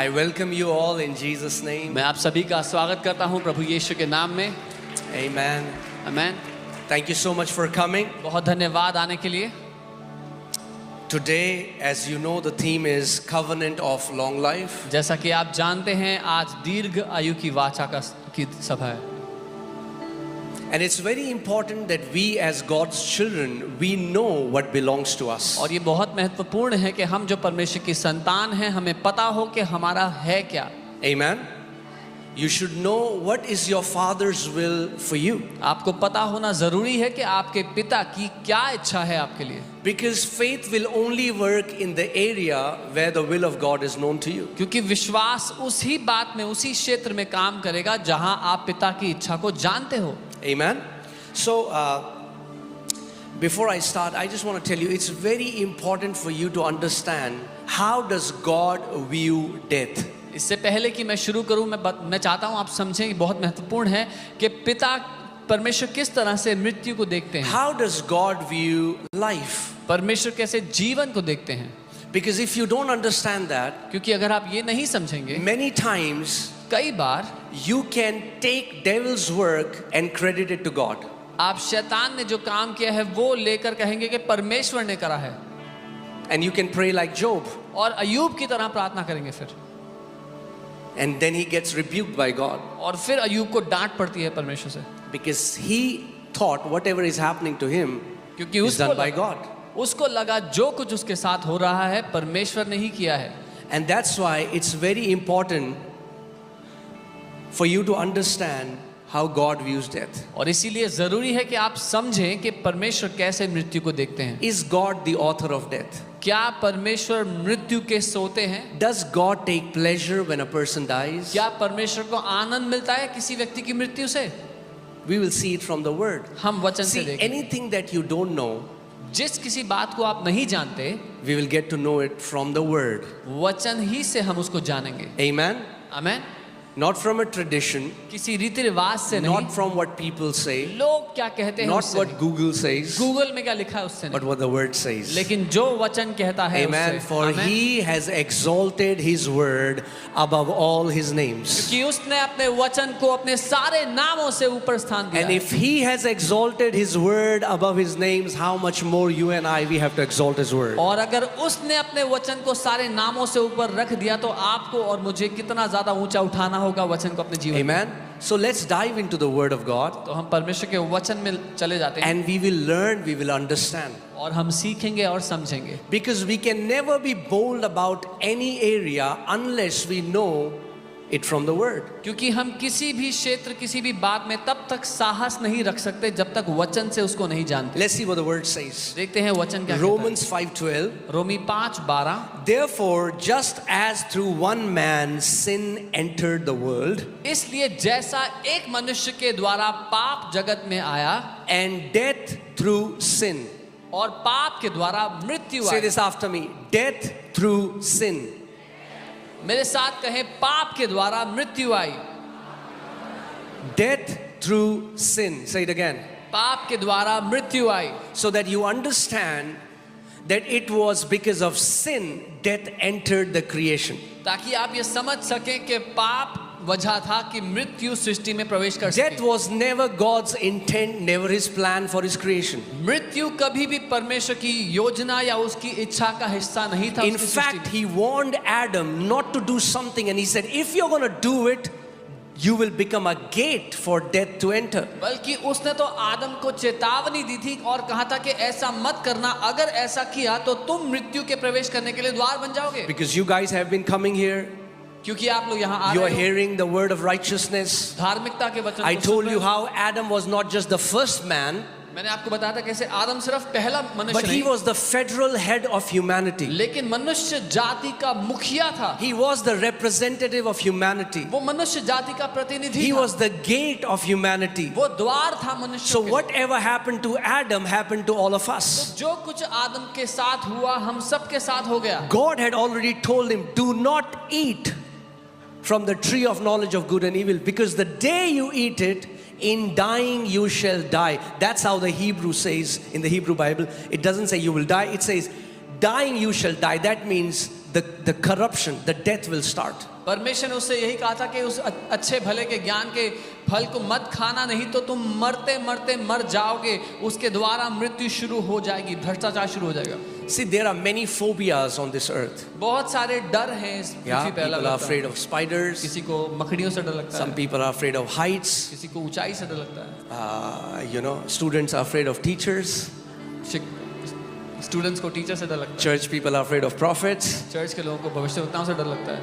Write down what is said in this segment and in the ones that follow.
I welcome you all in Jesus' name. मैं आप सभी का स्वागत करता हूं प्रभु यीशु के नाम में। Amen. Amen. Thank you so much for coming. बहुत धन्यवाद आने के लिए। Today, as you know, the theme is Covenant of Long Life. जैसा कि आप जानते हैं आज दीर्घ आयु की वाचा की सभा है। And it's very important that we as God's children, we know what belongs to us. और ये बहुत महत्वपूर्ण है कि हम जो परमेश्वर की संतान हैं हमें पता हो कि हमारा है क्या। Amen. You should know what is your Father's will for you. आपको पता होना जरूरी है कि आपके पिता की क्या इच्छा है आपके लिए। Because faith will only work in the area where the will of God is known to you. क्योंकि विश्वास उसी बात में उसी क्षेत्र में काम करेगा जहां आप पिता की इच्छा को जानते हो। Amen. So, before I start, I just want to tell you, it's very important for you to understand how does God view death. इससे पहले कि मैं शुरू करूं, मैं चाहता हूं आप समझें कि बहुत महत्वपूर्ण है कि पिता परमेश्वर किस तरह से मृत्यु को देखते हैं। How does God view life? परमेश्वर कैसे जीवन को देखते हैं। Because if you don't understand that, क्योंकि अगर आप ये नहीं समझेंगे, many times कई बार you can take devil's work and credit it to God. आप शैतान ने जो काम किया है वो लेकर कहेंगे कि परमेश्वर ने करा है। And you can pray like Job. और अय्यूब की तरह प्रार्थना करेंगे फिर। And then he gets rebuked by God. और फिर अय्यूब को डांट पड़ती है परमेश्वर से। Because he thought whatever is happening to him क्योंकि is done by God. उसको लगा जो कुछ उसके साथ हो रहा है परमेश्वर ने ही किया है। And that's why it's very important for you to understand how God views death. और इसीलिए जरूरी है कि आप समझें कि परमेश्वर कैसे मृत्यु को देखते हैं। Is God the author of death? क्या परमेश्वर मृत्यु के सोते हैं? Does God take pleasure when a person dies? क्या परमेश्वर को आनंद मिलता है किसी व्यक्ति की मृत्यु से? We will see it from the word. हम वचन से See, देखेंगे। anything that you don't know, जिस किसी बात को आप नहीं जानते, we will get to know it from the word. वचन ही से हम उसको जानेंगे। Amen. Amen. Not from a tradition, किसी रीति रिवाज से नहीं, not from what people say, लोग क्या कहते हैं not उससे what नहीं। Google says, गूगल में क्या लिखा है उससे but नहीं, what the word says. लेकिन जो वचन कहता है Amen. उससे। For amen. he has exalted his word above all his names. क्योंकि उसने अपने वचन को अपने सारे नामों से ऊपर स्थान दिया And है। if he has exalted his word above his names, how much more you and I, we have to exalt his word. और अगर उसने अपने वचन को सारे नामों से ऊपर रख दिया तो आपको और मुझे कितना ज्यादा ऊंचा उठाना होगा वचन को अपने जीवन में। Amen. So let's dive into the word of God तो हम परमेश्वर के वचन में चले जाते हैं and we will learn, we will understand. और हम सीखेंगे और समझेंगे। Because we can never be bold about any area unless we know it from the word. क्योंकि हम किसी भी क्षेत्र किसी भी बात में तब तक साहस नहीं रख सकते जब तक वचन से उसको नहीं जानते। Let's see what the word says. देखते हैं वचन क्या Romans 5:12. कहता है। रोमी 5:12 Therefore, just as through one man sin entered the world, इसलिए जैसा एक मनुष्य के द्वारा पाप जगत में आया and death through sin. और पाप के द्वारा मृत्यु Say I. this after me. Death through sin. मेरे साथ कहें पाप के द्वारा मृत्यु आई। Death through sin. Say it again. पाप के द्वारा मृत्यु आई। So that you understand that it was because of sin death entered the creation. ताकि आप ये समझ सकें कि पाप वजह था कि मृत्यु सृष्टि में प्रवेश कर Death सके। was never God's intent, never his plan for his creation. मृत्यु कभी भी परमेश्वर की योजना या उसकी इच्छा का हिस्सा नहीं था In उसकी fact, सृष्टि में। he warned Adam not to do something and he said, if you're going to do it, you will become a gate for death to enter. बल्कि उसने तो आदम को चेतावनी दी थी और कहा था कि ऐसा मत करना, अगर ऐसा किया तो तुम मृत्यु के प्रवेश करने के लिए द्वार बन जाओगे। Because you guys have been coming here, क्योंकि आप लोग यहाँ आ you are रहे हो, hearing the word of righteousness. धार्मिकता के वचन I को told सुन you रहे हो। how Adam was not just the first man, मैंने आपको बताया था कैसे आदम सिर्फ पहला मनुष्य but he नहीं, was the federal head of humanity. लेकिन मनुष्य जाति का मुखिया था। He was the representative of humanity. वो मनुष्य जाति का प्रतिनिधि He था। was the gate of humanity. वो द्वार था मनुष्य So के लिए। whatever happened to Adam happened to all of us. तो जो कुछ आदम के साथ हुआ हम सब के साथ हो गया। God had already told him, do not eat from the tree of knowledge of good and evil, because the day you eat it, in dying you shall die. That's how the Hebrew says in the Hebrew Bible. It doesn't say you will die, it says dying you shall die. That means the corruption, the death will start. परमेश्वर ने उससे यही कहा था कि उस अच्छे भले के ज्ञान के फल को मत खाना, नहीं तो तुम मरते मरते मर जाओगे। उसके द्वारा मृत्यु शुरू हो जाएगी, भ्रष्टाचार शुरू हो जाएगा। See, there are many phobias on this earth. बहुत सारे डर हैं इस Yeah, पृथ्वी पे। people are afraid of spiders. किसी को मकड़ियों से डर लगता Some है, people are afraid of heights. किसी को ऊंचाई से डर लगता है, Students are afraid of teachers. Students को टीचर से डर लगता है, Church people are afraid of prophets. Church के लोगों को भविष्यवक्ताओं से डर लगता है।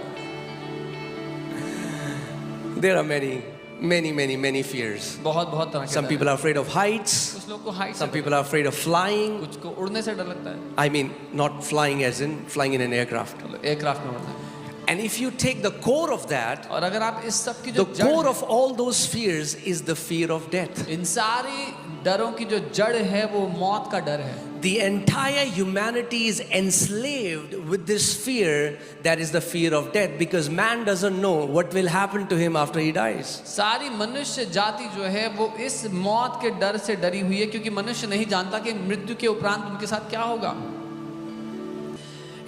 There are many fears. बहुत बहुत तरह के Some डर people हैं। are afraid of heights. कुछ लोग को हाइट से Some डर people are afraid of flying. लगता है, कुछ को उड़ने से डर लगता है, I mean, not flying as in flying in an aircraft. Aircraft में उड़ना है। And if you take the core of that, और अगर आप इस सब की the जो जड़ core है, of all those fears is the fear of death. इन सारी डरों की जो जड़ है वो मौत का डर है। The entire humanity is enslaved with this fear, that is the fear of death, because man doesn't know what will happen to him after he dies. सारी मनुष्य जाति जो है वो इस मौत के डर से डरी हुई है, क्योंकि मनुष्य नहीं जानता कि मृत्यु के उपरांत उनके साथ क्या होगा।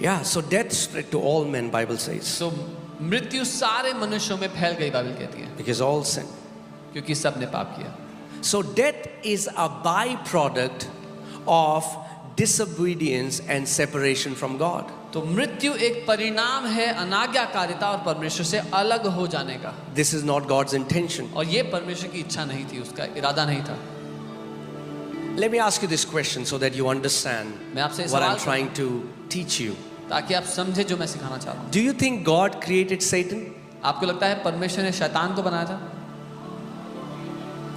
Yeah, so death spread to all men, Bible says, तो मृत्यु सारे मनुष्यों में फैल गई, बाइबल कहती है, because all sin. क्योंकि सबने पाप किया। So death is a byproduct of disobedience and separation from God. तो मृत्यु एक परिणाम है अनाज्ञाकारिता और परमेश्वर से अलग हो जाने का, This is not God's intention. और ये परमेश्वर की इच्छा नहीं थी, उसका इरादा नहीं था। Let me ask you this question so that you understand मैं आपसे what I'm सवाल trying to teach you. ताकि आप समझे जो मैं सिखाना चाह रहा हूँ। Do you think God created Satan? आपको लगता है परमेश्वर ने शैतान को बनाया था?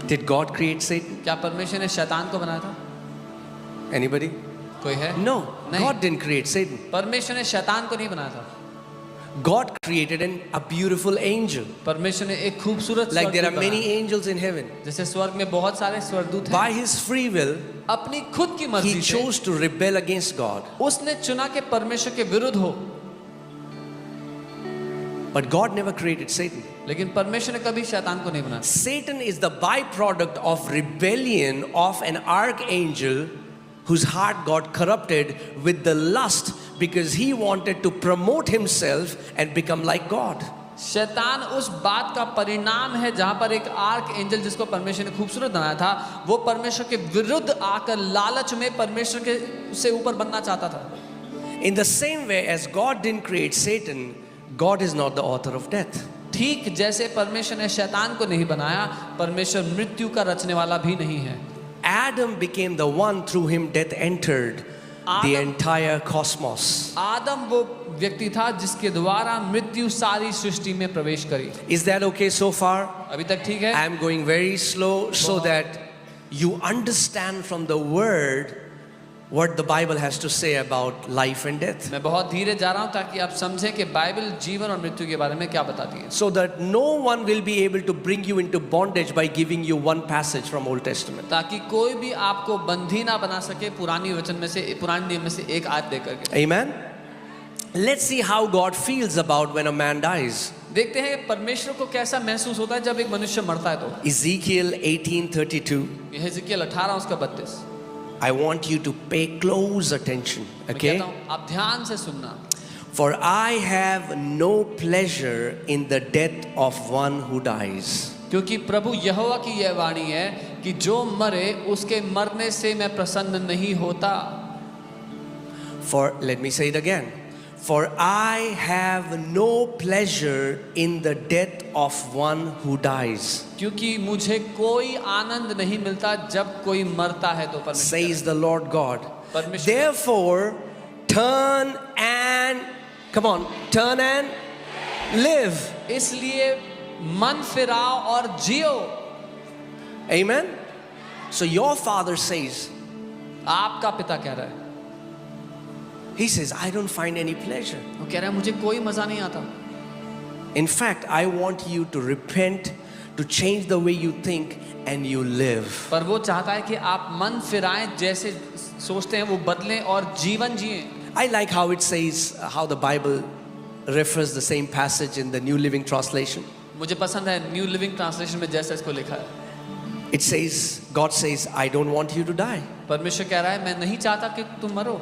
Did God create Satan? क्या परमेश्वर ने शैतान को बनाया था? Anybody? कोई है? No, नहीं। God didn't create Satan. परमेश्वर ने शैतान को नहीं बनाया था। God created a beautiful angel. परमेश्वर ने एक खूबसूरत Like there are स्वर्गदूत many बनाया। angels in heaven. जैसे स्वर्ग में बहुत सारे स्वर्गदूत हैं, By his free will, अपनी खुद की he मर्जी से chose to rebel against God. उसने चुना के परमेश्वर के विरुद्ध हो, But God never created Satan. लेकिन परमेश्वर ने कभी शैतान को नहीं बनाया। Satan is the byproduct of rebellion of an archangel whose heart got corrupted with the lust because he wanted to promote himself and become like God. शैतान उस बात का परिणाम है जहां पर एक आर्क एंजल जिसको परमेश्वर ने खूबसूरत बनाया था, वो परमेश्वर के विरुद्ध आकर लालच में परमेश्वर के से ऊपर बनना चाहता था। In the same way as God didn't create Satan, God is not the author of death. ठीक जैसे परमेश्वर ने शैतान को नहीं बनाया, परमेश्वर मृत्यु का रचने वाला भी नहीं है। Adam became the one through whom death entered the entire cosmos. आदम वो व्यक्ति था जिसके द्वारा मृत्यु सारी सृष्टि में प्रवेश करी। Is that okay so far? अभी तक ठीक है? I am going very slow so that you understand from the word what the Bible has to say about life and death. मैं बहुत धीरे जा रहा हूँ ताकि आप समझें कि बाइबल जीवन और मृत्यु के बारे में क्या बताती है। So that no one will be able to bring you into bondage by giving you one passage from Old Testament. ताकि कोई भी आपको बंधी ना बना सके पुरानी वचन में से, पुराने नियम में से एक आयत देकर के। Amen. Let's see how God feels about when a man dies. देखते हैं परमेश्वर को कैसा महसूस होता है जब एक मनुष्य मरता है। तो Ezekiel 18:32. यह एजेकियल 18 उसका 32। I want you to pay close attention. मैं Okay? कहता हूँ आप ध्यान से सुनना। For I have no pleasure in the death of one who dies. क्योंकि प्रभु यहोवा की यह वाणी है कि जो मरे उसके मरने से मैं प्रसन्न नहीं होता। For, let me say it again. For I have no pleasure in the death of one who dies. क्योंकि मुझे कोई आनंद नहीं मिलता जब कोई मरता है। तो परमेश्वर Says the Lord God. परमेश्वर Therefore, turn and, come on, turn and live. इसलिए मन फिराओ और जियो। Amen. So your father says, आपका पिता कह रहा है, he says, I don't find any pleasure. वो कह रहा है मुझे कोई मजा नहीं आता। In fact, I want you to repent, to change the way you think, and you live. पर वो चाहता है कि आप मन फिराएं, जैसे सोचते हैं वो बदलें और जीवन जिएं। I like how it says, how the Bible refers the same passage in the New Living Translation. मुझे पसंद है न्यू लिविंग ट्रांसलेशन में जैसा इसको लिखा है। It says, God says, I don't want you to die, परमेश्वर कह रहा है मैं नहीं चाहता कि तुम मरो।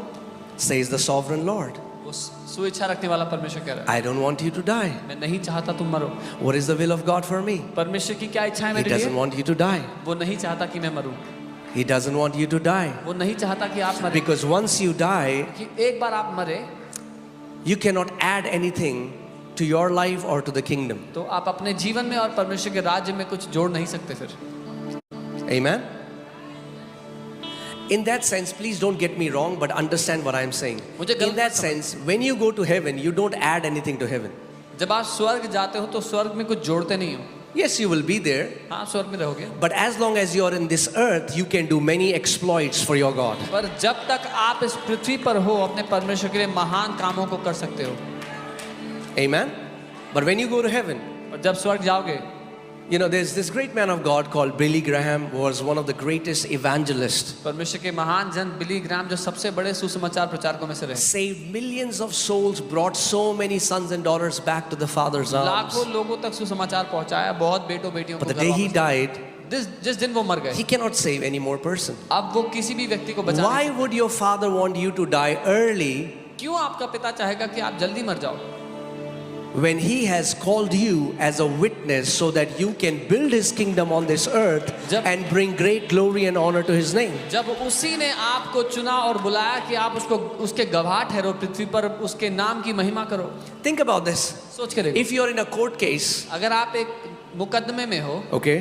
says the sovereign Lord. वो स्वेच्छा रखने वाला परमेश्वर कह रहा है, I don't want you to die. मैं नहीं चाहता तुम मरो। What is the will of God for me? परमेश्वर की क्या इच्छा है He मेरे doesn't लिए? want you to die. वो नहीं चाहता कि मैं मरूं। He doesn't want you to die. वो नहीं चाहता कि आप मरे। Because once you die, कि एक बार आप मरे you cannot add anything to your life or to the kingdom. तो आप अपने जीवन में और परमेश्वर के राज्य में कुछ जोड़ नहीं सकते फिर। Amen? In that sense, please don't get me wrong, but understand what I'm saying. मुझे गलत In that मत समझ। sense, when you go to heaven, you don't add anything to heaven. जब आप स्वर्ग जाते हो तो स्वर्ग में कुछ जोड़ते नहीं हो। Yes, you will be there, हाँ, स्वर्ग में रहोगे, but as long as you are in this earth, you can do many exploits for your God. पर जब तक आप इस पृथ्वी पर हो अपने परमेश्वर के लिए महान कामों को कर सकते हो। Amen? But when you go to heaven, और जब स्वर्ग जाओगे, you know, there's this great man of God called Billy Graham, who was one of the greatest evangelists. परमेश्वर के महान जन बिली ग्राम जो सबसे बड़े सुसमाचार प्रचारकों में से रहे, Saved millions of souls, brought so many sons and daughters back to the Father's arms. लाखों लोगों तक सुसमाचार पहुंचाया, बहुत बेटों बेटियों But को the घर day he वापस। died, जिस दिन वो मर गए, he cannot save any more person. अब वो किसी भी व्यक्ति को बचा Why would your father want you to die early क्यों आपका पिता चाहेगा कि आप जल्दी मर जाओ when he has called you as a witness so that you can build his kingdom on this earth Jab- and bring great glory and honor to his name? जब उसी ने आपको चुना और बुलाया कि आप उसको उसके गवाह ठहरो, पृथ्वी पर उसके नाम की महिमा करो। Think about this. सोच के देखो, If you're in a court case, अगर आप एक मुकदमे में हो, okay,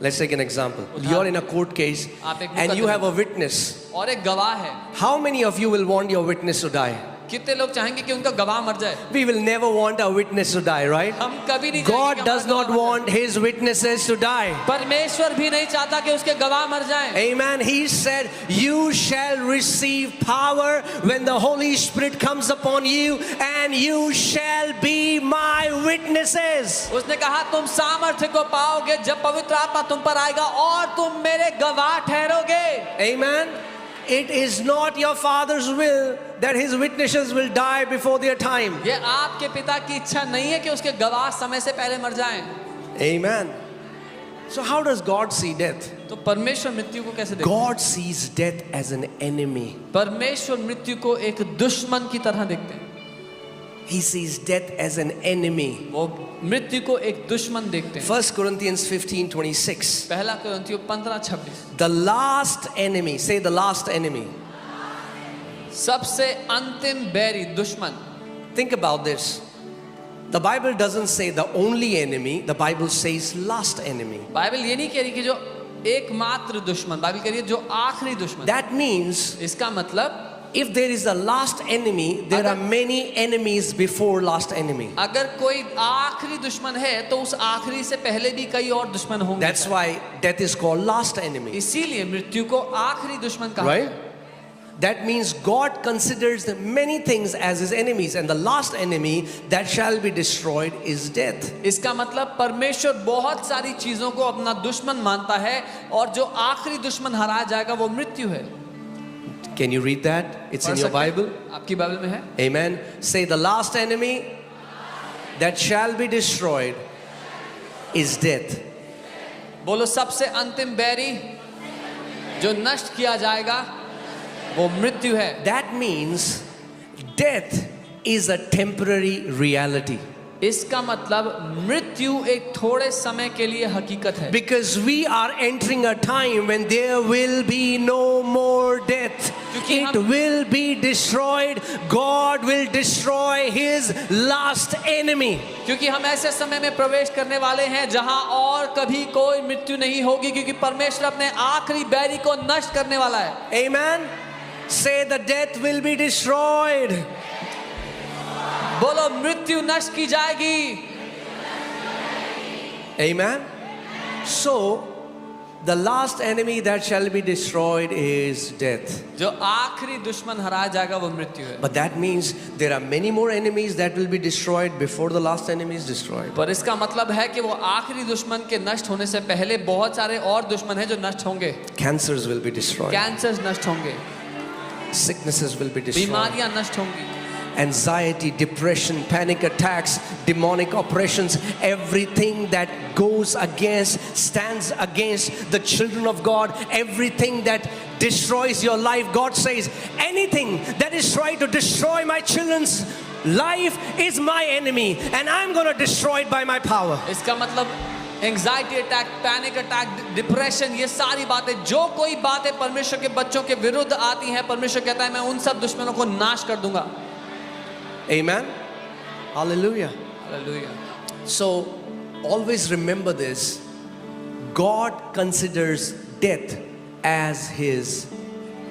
let's take an example. You're in a court case आप एक and you मुकदमे have a witness. और एक गवाह है, How many of you will want your witness to die? कितने लोग चाहेंगे कि उनका गवाह मर जाए? We will never want our witness to die, right? हम कभी नहीं God चाहेंगे कि does हमारा not गवाह मर want his witnesses to die. जाए। परमेश्वर भी नहीं चाहता कि उसके गवाह मर जाएं। Amen. He said, you shall receive power when the Holy Spirit comes upon you, and you shall be my witnesses. उसने कहा तुम सामर्थ्य को पाओगे जब पवित्र आत्मा तुम पर आएगा और तुम मेरे गवाह ठहरोगे। Amen. It is not your Father's will that his witnesses will die before their time. ये आपके पिता की इच्छा नहीं है कि उसके गवाह समय से पहले मर जाएं। Amen. So how does God see death? तो परमेश्वर मृत्यु को कैसे देखता है? God sees death as an enemy. परमेश्वर मृत्यु को एक दुश्मन की तरह देखते हैं। He sees death as an enemy. वो मृत्यु को एक दुश्मन देखते हैं। 1 Corinthians 15:26. पहला कुरिन्थियों 15:26 The last enemy, say the last enemy. सबसे अंतिम बैरी दुश्मन। Think about this. The Bible doesn't say the only enemy, the Bible says last enemy. Bible ये नहीं कह रही कि जो एकमात्र दुश्मन, बाइबल कह रही है जो आखिरी दुश्मन। That means इसका मतलब if there is a last enemy, there are many enemies before last enemy. अगर कोई आखिरी दुश्मन है तो उस आखिरी से पहले भी कई और दुश्मन होंगे। That's why death is called last enemy. इसीलिए मृत्यु को आखिरी दुश्मन कहा Right? That means God considers many things as his enemies, and the last enemy that shall be destroyed is death. इसका मतलब परमेश्वर बहुत सारी चीजों को अपना दुश्मन मानता है और जो आखिरी दुश्मन हराया जाएगा वो मृत्यु है। Can you read that? It's in पढ़ your सकते हैं? Bible. आपकी बाइबल में है। Amen. Say the last enemy that shall be destroyed is death. बोलो सबसे अंतिम बैरी जो नष्ट किया जाएगा वो मृत्यु है। That means death is a temporary reality. इसका मतलब मृत्यु एक थोड़े समय के लिए हकीकत है। Because we are entering a time when there will be no more death. क्योंकि It हम- will be destroyed. God will destroy his last enemy. क्योंकि हम ऐसे समय में प्रवेश करने वाले हैं जहां और कभी कोई मृत्यु नहीं होगी, क्योंकि परमेश्वर अपने आखिरी बैरी को नष्ट करने वाला है। Amen. Say the death will be destroyed. बोलो मृत्यु नष्ट की जाएगी। Amen. So the last enemy that shall be destroyed is death. जो आखिरी दुश्मन हराया जाएगा वो मृत्यु है। But that means there are many more enemies that will be destroyed before the last enemy is destroyed. पर इसका मतलब है कि वो आखिरी दुश्मन के नष्ट होने से पहले बहुत सारे और दुश्मन हैं जो नष्ट होंगे। Cancers will be destroyed. Cancer नष्ट होंगे, Sicknesses will be destroyed. बीमारियां नष्ट होंगी, Anxiety, depression, panic attacks, demonic oppressions, everything that goes against, stands against the children of God, everything that destroys your life, God says, anything that is trying to destroy my children's life is my enemy, and I'm going to destroy it by my power. इसका मतलब anxiety attack, panic attack, depression, ये सारी बातें, जो कोई बातें परमेश्वर के बच्चों के विरुद्ध आती हैं, परमेश्वर कहता है मैं उन सब दुश्मनों को नाश कर दूंगा. Amen. Hallelujah. Hallelujah. So always remember this. God considers death as his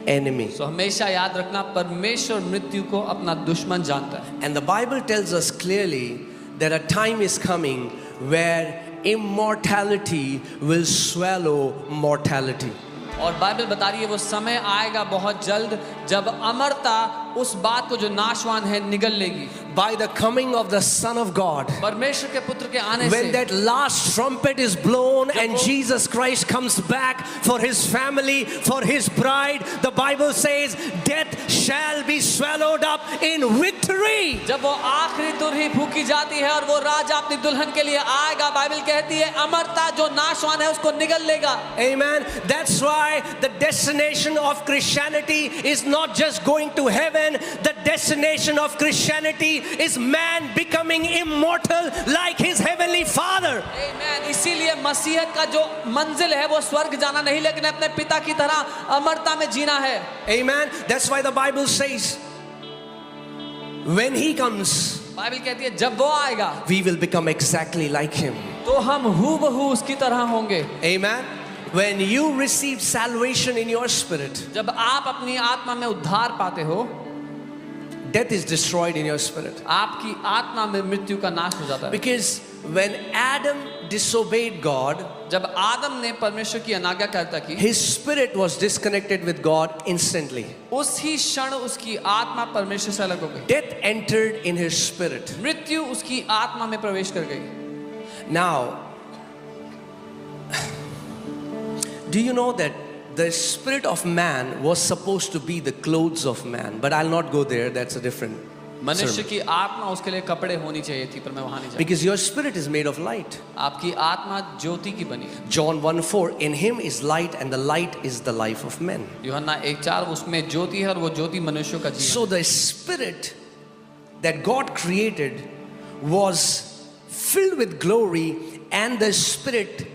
enemy. तो हमेशा याद रखना, परमेश्वर मृत्यु को अपना दुश्मन जानता है. And the Bible tells us clearly that a time is coming where immortality will swallow mortality. और बाइबल बता रही है वो समय आएगा बहुत जल्द जब अमरता उस बात को जो नाशवान है निगल लेगी. By the coming of the Son of God, परमेश्वर के पुत्र के आने when से, that last trumpet is blown and Jesus Christ comes back for his family, for his bride, the Bible says death shall be swallowed up in victory. जब वो आखिरी तुरही फूकी जाती है और वो राजा अपनी दुल्हन के लिए आएगा, बाइबल कहती है अमरता जो नाशवान है उसको निगल लेगा. Amen. That's why the destination of Christianity is not just going to heaven. The destination of Christianity is man becoming immortal like his heavenly Father. Amen. इसीलिए मसीहत का जो मंजिल है वो स्वर्ग जाना नहीं, लेकिन अपने पिता की तरह अमरता में जीना है. Amen. That's why the Bible says when he comes, Bible कहती है जब वो आएगा we will become exactly like him. तो हम हूबहू उसकी तरह होंगे. Amen. When you receive salvation in your spirit, जब आप अपनी आत्मा में उद्धार पाते हो, death is destroyed in your spirit. आपकी आत्मा में मृत्यु का नाश हो जाता है. Because when Adam disobeyed God, जब आदम ने परमेश्वर की अनाज्ञाकारिता की, his spirit was disconnected with God instantly. उसी क्षण उसकी आत्मा परमेश्वर से अलग हो गई. Death entered in his spirit. मृत्यु उसकी आत्मा में प्रवेश कर गई. Now, do you know that the spirit of man was supposed to be the clothes of man? But I'll not go there, that's a different मनुष्य sermon. की आत्मा उसके लिए कपड़े होनी चाहिए थी, पर मैं वहां नहीं जाऊंगा. Because your spirit is made of light. आपकी आत्मा ज्योति की बनी है. John 1:4, in him is light and the light is the life of men. यूहन्ना 1:4, उसमें ज्योति है और वो ज्योति मनुष्यों का जीवन. So the spirit that God created was filled with glory, and the spirit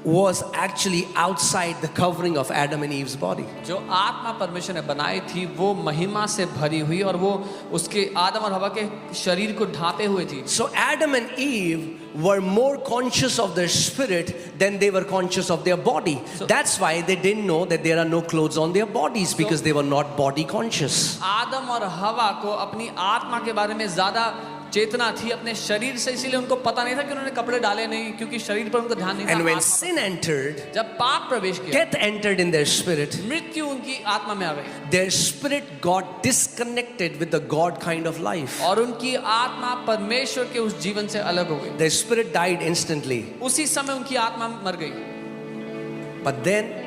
was actually outside the covering of Adam and Eve's body. जो आत्मा परमेश्वर ने बनाई थी वो महिमा से भरी हुई और वो उसके आदम और हवा के शरीर को ढांपे हुए थी. So Adam and Eve were more conscious of their spirit than they were conscious of their body. That's why they didn't know that there are no clothes on their bodies, because they were not body conscious. आदम और हवा को अपनी आत्मा के बारे में ज्यादा चेतना थी अपने शरीर से, इसीलिए उनको पता नहीं था कि उन्होंने कपड़े डाले नहीं, क्योंकि शरीर पर उनका ध्यान नहीं था. And when आत्मा sin entered, पर. जब पाप प्रवेश किया, death entered in their spirit. मृत्यु उनकी आत्मा में आ गई Their spirit got disconnected with the God kind of life. और उनकी आत्मा परमेश्वर के उस जीवन से अलग हो गई. Their spirit died instantly. उसी समय उनकी आत्मा मर गई. But then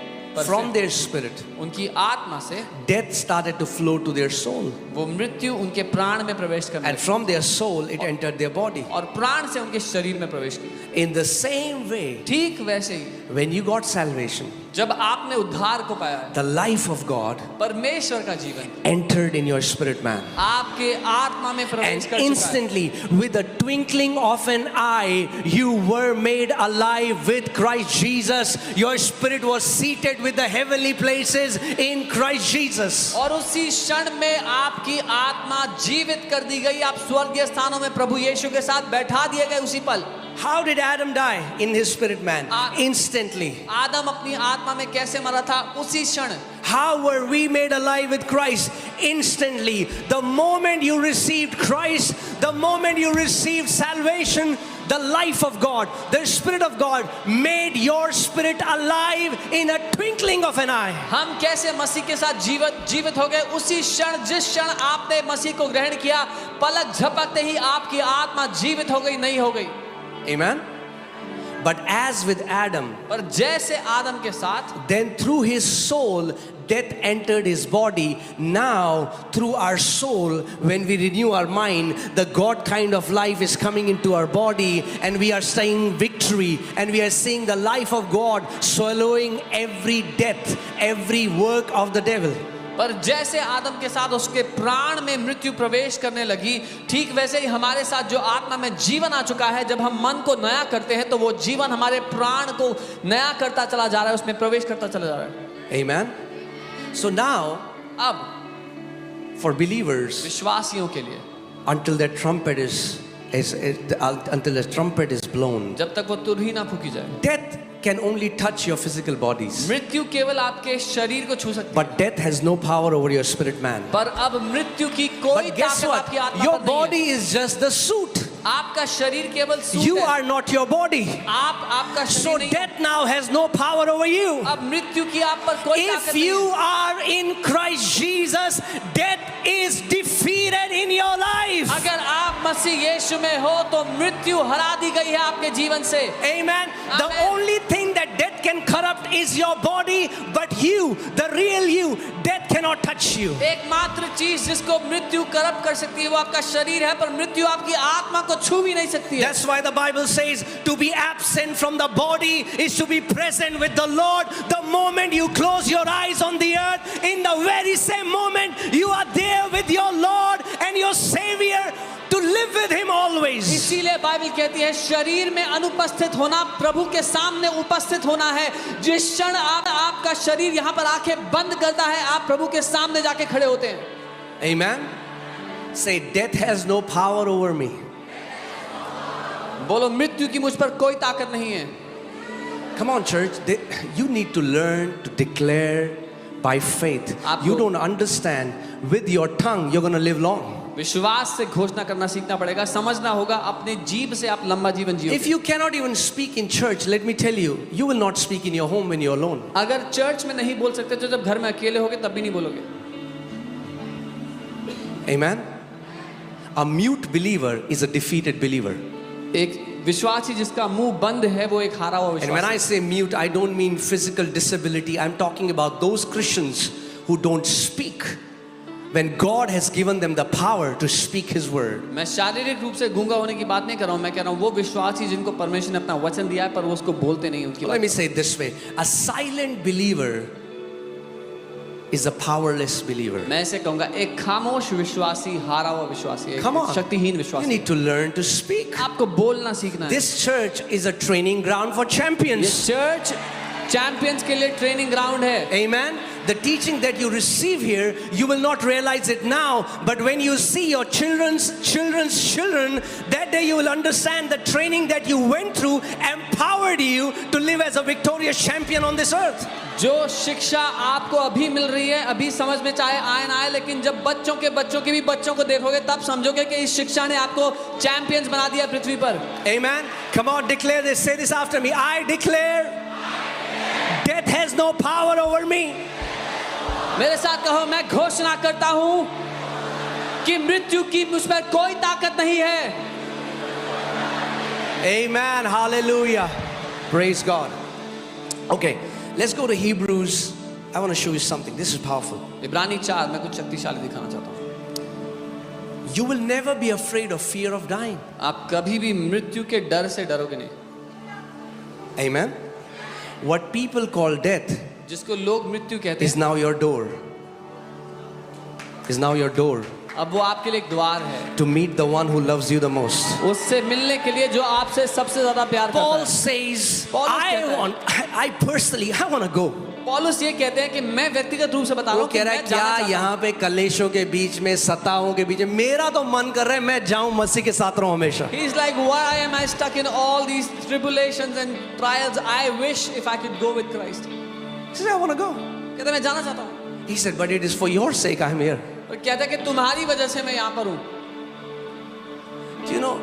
from their spirit, उनकी आत्मा से death started to flow to their soul. वो मृत्यु उनके प्राण में प्रवेश करने And लगी. from their soul, it entered their body. और प्राण से उनके शरीर में प्रवेश किया. In the same way, ठीक वैसे ही when you got salvation, जब आपने उद्धार को पाया है, the life of God परमेश्वर का जीवन entered in your spirit, man. आपके आत्मा में प्रवेश And कर चुका है. instantly, with the twinkling of an eye, you were made alive with Christ Jesus. Your spirit was seated with the heavenly places in Christ Jesus. और उसी क्षण में आपकी आत्मा जीवित कर दी गई. आप स्वर्गीय स्थानों में प्रभु यीशु के साथ बैठा दिए गए उसी पल. How did Adam die in his spirit, man? Instantly. आदम अपनी आत्मा में कैसे मरा था? उसी क्षण. How were we made alive with Christ? Instantly. The moment you received Christ, the moment you received salvation, the life of God, the Spirit of God made your spirit alive in a twinkling of an eye. हम कैसे मसीह के साथ जीवित हो गए? उसी क्षण, जिस क्षण आपने मसीह को ग्रहण किया, पलक झपकते ही आपकी आत्मा जीवित हो गई, नहीं हो गई. Amen. But as with Adam, पर जैसे आदम के साथ, then through his soul, death entered his body. Now, through our soul, when we renew our mind, the God kind of life is coming into our body, and we are seeing victory, and we are seeing the life of God swallowing every death, every work of the devil. पर जैसे आदम के साथ उसके प्राण में मृत्यु प्रवेश करने लगी, ठीक वैसे ही हमारे साथ जो आत्मा में जीवन आ चुका है, जब हम मन को नया करते हैं तो वो जीवन हमारे प्राण को नया करता चला जा रहा है, उसमें प्रवेश करता चला जा रहा है. Amen. So now, अब for believers, विश्वासियों के लिए until the trumpet until the trumpet is blown, जब तक वो तुरही ना फूकी जाए, death can only touch your physical bodies, मृत्यु केवल आपके शरीर को छू सकती है, but death has no power over your spirit man. पर अब मृत्यु की कोई But guess ताकत what? आपकी आत्मा Your पर नहीं है. body is just the suit. आपका शरीर केवल सूट You है. are not your body. आपका So शरीर नहीं है. death now has no power over you. अब मृत्यु की आप पर कोई If ताकत नहीं you है. are in Christ Jesus, death is defeated in your life. अगर आप मसीह यीशु में हो तो मृत्यु हरा दी गई है आपके जीवन से. Amen. The Amen. only thing that death can corrupt is your body, but you, the real you, death cannot touch you. एकमात्र चीज जिसको मृत्यु करप्ट कर सकती है वो आपका शरीर है, पर मृत्यु आपकी आत्मा को छू भी नहीं सकती है. That's why the Bible says to be absent from the body is to be present with the Lord. The moment you close your eyes on the earth, in the very same moment you are there with your Lord and your Savior to live with Him always. इसीलिए Bible कहती है शरीर में अनुपस्थित होना प्रभु के सामने उपस्थित होना है. जिस क्षण आपका शरीर यहाँ पर आंखें बंद करता है, आप प्रभु के सामने जाके खड़े होते हैं. Amen. Say, death has no power over me. बोलो मृत्यु की मुझ पर कोई ताकत नहीं है. Come on, church. You need to learn to declare by faith. You don't understand. With your tongue, you're going to live long. विश्वास से घोषणा करना सीखना पड़ेगा. समझना होगा अपने जीभ से आप लंबा जीवन जियोगे. If you cannot even speak in church, let me tell you, you will not speak in your home when you're alone. अगर चर्च में नहीं बोल सकते तो जब घर में अकेले होगे तब भी नहीं बोलोगे. Amen. A mute believer is a defeated believer. एक विश्वासी जिसका मुंह बंद है वो एक हारा हुआ And when I विश्वासी. say mute, I don't mean physical disability. I'm talking about those Christians who don't speak when God has given them the power to speak His word. मैं शारीरिक रूप से गूंगा होने की बात नहीं कर रहा हूँ. मैं कह रहा हूँ वो विश्वासी जिनको परमेश्वर ने अपना वचन दिया है पर वो उसको बोलते नहीं उनकी Let me बात. say it this way. A silent believer is a powerless believer. मैं ऐसे कहूँगा एक खामोश विश्वासी हारा हुआ विश्वासी है. Come on. शक्तिहीन You विश्वासी. need to learn to speak. आपको बोलना सीखना है. This church is a training ground for ये champions. चर्च चैंपियंस के लिए ट्रेनिंग ग्राउंड है. Amen. The teaching that you receive here, you will not realize it now, but when you see your children's children, that day you will understand the training that you went through empowered you to live as a victorious champion on this earth. जो शिक्षा आपको अभी मिल रही है अभी समझ में चाहे आए ना आए, लेकिन जब बच्चों के भी बच्चों को देखोगे तब समझोगे कि इस शिक्षा ने आपको चैंपियंस बना दिया पृथ्वी पर. Amen. Come on, declare this. Say this after me. I declare death has no power over me. मेरे साथ कहो, मैं घोषणा करता हूं कि मृत्यु की मुझ पर कोई ताकत नहीं है. Amen. Hallelujah. Praise God. Okay, let's go to Hebrews. I want to show you something. This is powerful. इब्रानी 4 में कुछ शक्तिशाली दिखाना चाहता हूं. You will never be afraid of fear of dying. आप कभी भी मृत्यु के डर से डरोगे नहीं. Amen. What people call death जिसको लोग मृत्यु कहते is हैं, now your door. Is now your door अब वो आपके लिए एक द्वार है to meet the one who loves you the most. उससे मिलने के लिए जो आपसे सबसे ज्यादा प्यार करता Paul है. says, Paulus कहता है. I personally want to go. पौलुस ये कहते हैं कि मैं व्यक्तिगत रूप से बता रहा वो हूँ कि कह रहा है मैं क्या जाना चाहता हूँ. यहाँ पे कलेशों के बीच में सताओं के बीच में मेरा तो मन कर रहा है मैं जाऊं मसीह के साथ रहूं हमेशा. He's like, why am I stuck in all these tribulations and trials? I wish if I could go with Christ. He said, I want to go. कहते हैं मैं जाना चाहता हूँ. He said, but it is for your sake I'm here. और कहता है कि तुम्हारी वजह से मैं यहाँ पर हूँ. Do you know,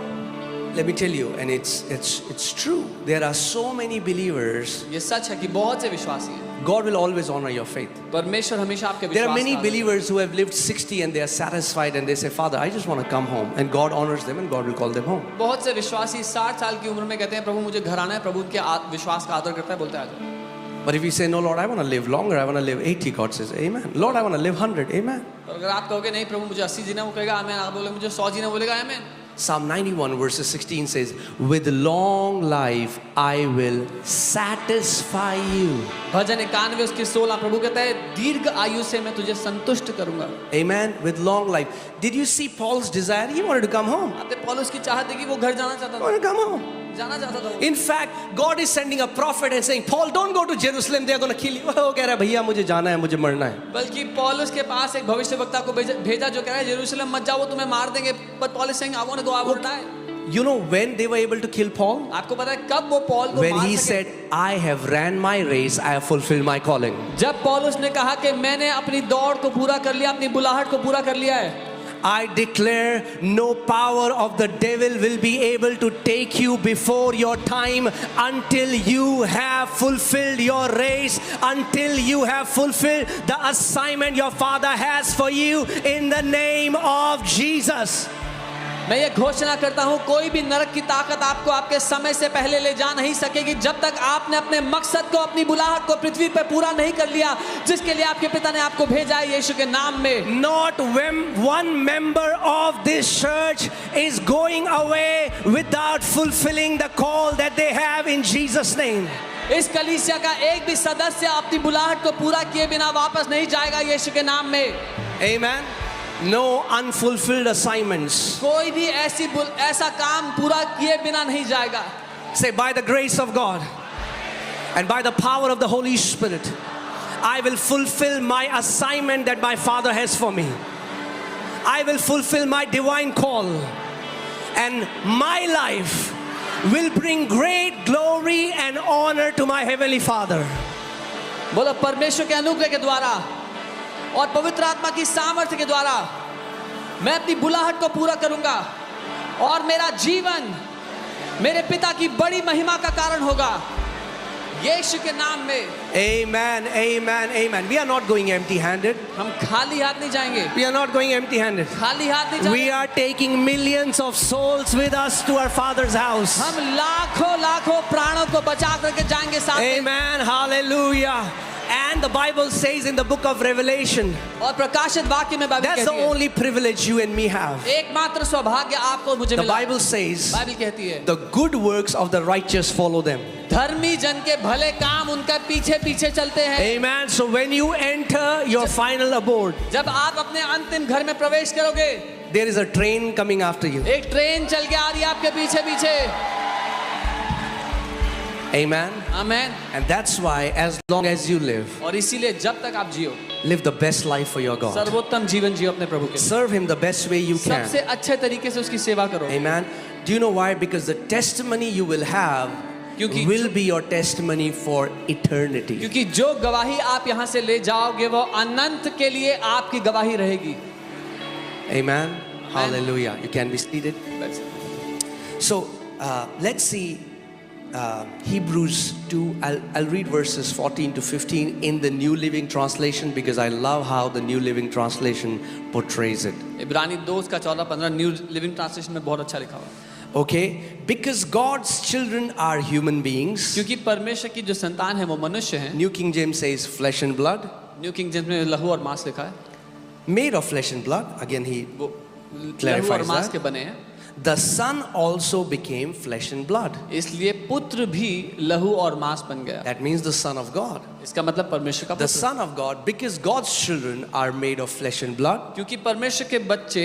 let me tell you, and it's true. There are so many believers. ये सच है कि बहुत से विश्वासी हैं. God will always honor your faith. परमेश्वर हमेशा आपके There are विश्वास many का आदर believers who have lived 60 and they are satisfied and they say, Father, I just want to come home. And God honors them and God will call them home. करते हैं. बहुत से विश्वासी 60 साल की उम्र में कहते हैं प्रभु मुझे घर आना है. प्रभु उनके विश्वास का आदर करता है, बोलते हैं आ जाओ. But if you say, no, Lord, I want to live longer, I want to live 80, God says, amen. Lord, I want to live 100, amen. और अगर आप कहोगे नहीं प्रभु मुझे 80 जीना, वो कहेगा आमेन। आप बोले मुझे 100 जीना, बोलेगा आमेन। Psalm 91 verses 16 says, with long life I will satisfy you. भजन 91 उसकी 16 प्रभु कहता है दीर्घ आयु से मैं तुझे संतुष्ट करूंगा। Amen. With long life. Did you see Paul's desire? He wanted to come home. आपने पौलुस की चाहत देखी, वो घर जाना चाहता He था, wanted to come home. जाना चाहता था। In fact, God is sending a prophet and saying, Paul, don't go to Jerusalem. They are going to kill you. वो कह रहा है भैया मुझे जाना है, मुझे मरना है. बल्कि पौलुस के पास एक भविष्यवक्ता को भेजा जो कह रहा है यरूशलेम मत जाओ, वो तुम्हें मार देंगे। But Paul is saying I want to go, I want to die. You know when they were able to kill Paul? आपको पता है कब वो पौल को When मार he सके? said, I have ran my race, I have fulfilled my calling. जब पौलुस ने कहा कि मैंने अपनी दौड़ को पूरा कर लिया, अपनी बुलाहट को पूरा कर लिया है। I declare no power of the devil will be able to take you before your time until you have fulfilled your race, until you have fulfilled the assignment your Father has for you in the name of Jesus. मैं ये घोषणा करता हूँ कोई भी नरक की ताकत आपको आपके समय से पहले ले जा नहीं सकेगी जब तक आपने अपने मकसद को, अपनी बुलाहट को पृथ्वी पर पूरा नहीं कर लिया जिसके लिए आपके पिता ने आपको भेजा है यीशु के नाम में। Not when one member of this church is going away without fulfilling the call that they have in Jesus' name. इस कलीसिया का एक भी सदस्य अपनी बुलाहट को पूरा किए बिना वापस नहीं जाएगा यीशु के नाम में। Amen. No unfulfilled assignments. कोई भी ऐसा काम पूरा किए बिना नहीं जाएगा। Say, by the grace of God and by the power of the Holy Spirit, I will fulfill my assignment that my Father has for me. I will fulfill my divine call, and my life will bring great glory and honor to my Heavenly Father. बोलो परमेश्वर के अनुग्रह के द्वारा और पवित्र आत्मा की सामर्थ्य के द्वारा मैं अपनी बुलाहट को पूरा करूंगा और मेरा जीवन मेरे पिता की बड़ी महिमा का कारण होगा यीशु के नाम में। Amen, amen, amen. We are not going empty-handed. हम खाली हाथ नहीं जाएंगे। We are not going empty-handed. खाली हाथ नहीं जाएंगे। We are taking millions of souls with us to our Father's house. हम लाखों लाखों प्राणों को बचा करके जाएंगे साथ में। Amen, hallelujah. And the Bible says in the book of Revelation, और प्रकाशित वाक्य में बाइबल that's the कहती है only privilege you and me have. एकमात्र सौभाग्य आपको और मुझे The मिला है। Bible says बाइबल कहती है the good works of the righteous follow them. धर्मी जन के भले काम उनका पीछे पीछे चलते हैं। Amen. So when you enter your final abode, जब आप अपने अंतिम घर में प्रवेश करोगे there is a train coming after you. एक ट्रेन चल के आ रही है आपके पीछे पीछे। Amen. Amen. And that's why as long as you live, और इसीलिए जब तक आप जियो live the best life for your God. सर्वोत्तम जीवन जियो अपने प्रभु के लिए। Serve Him the best way you can. सबसे अच्छे तरीके से उसकी सेवा करो। Amen. Do you know why? Because the testimony you will have क्योंकि will be your testimony for eternity. क्योंकि जो गवाही आप यहाँ से ले जाओगे वो अनंत के लिए आपकी गवाही रहेगी। Amen. Hallelujah. You can be seated. So let's see Hebrews 2. I'll read verses 14 to 15 in the New Living Translation because I love how the New Living Translation portrays it. इब्रानी 2 का 14-15 न्यू लिविंग ट्रांसलेशन में बहुत अच्छा लिखा हुआ है। Okay, because God's children are human beings. क्योंकि परमेश्वर की जो संतान है वो मनुष्य हैं। New King James says flesh and blood. New king James में लहू और मांस लिखा है। Made of flesh and blood. Again he वो लहू और clarifies मांस that. के बने हैं। The Son also became flesh and blood. इसलिए पुत्र भी लहू और मांस बन गया। That means the Son of God. इसका मतलब परमेश्वर का The पुत्र। Son of God, because God's children are made of flesh and blood. क्योंकि परमेश्वर के बच्चे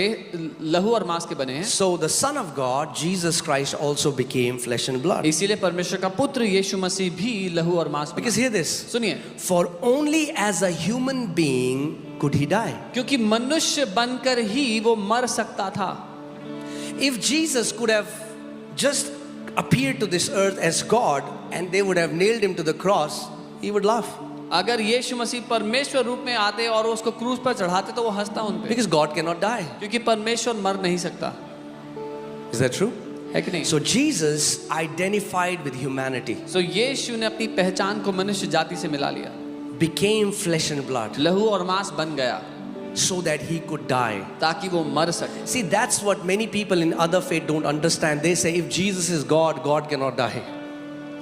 लहू और मांस के बने हैं। So the Son of God, Jesus Christ, also became flesh and blood. इसीलिए परमेश्वर का पुत्र यीशु मसीह भी लहू और मांस बना। Because hear this. सुनिए, For only as a human being could he die. क्योंकि मनुष्य बनकर ही वो मर सकता था। If Jesus could have just appeared to this earth as God and they would have nailed him to the cross, he would laugh. अगर यीशु मसीह परमेश्वर रूप में आते और उसको क्रूस पर चढ़ाते तो वो हंसता उन पे। Because God cannot die. क्योंकि परमेश्वर मर नहीं सकता। Is that true? है कि नहीं? So Jesus identified with humanity, सो यीशु ने अपनी पहचान को मनुष्य जाति से मिला लिया। became flesh and blood लहू और मांस बन गया so that he could die. ताकि वो मर सके। See, that's what many people in other faith don't understand. They say if Jesus is God, God cannot die.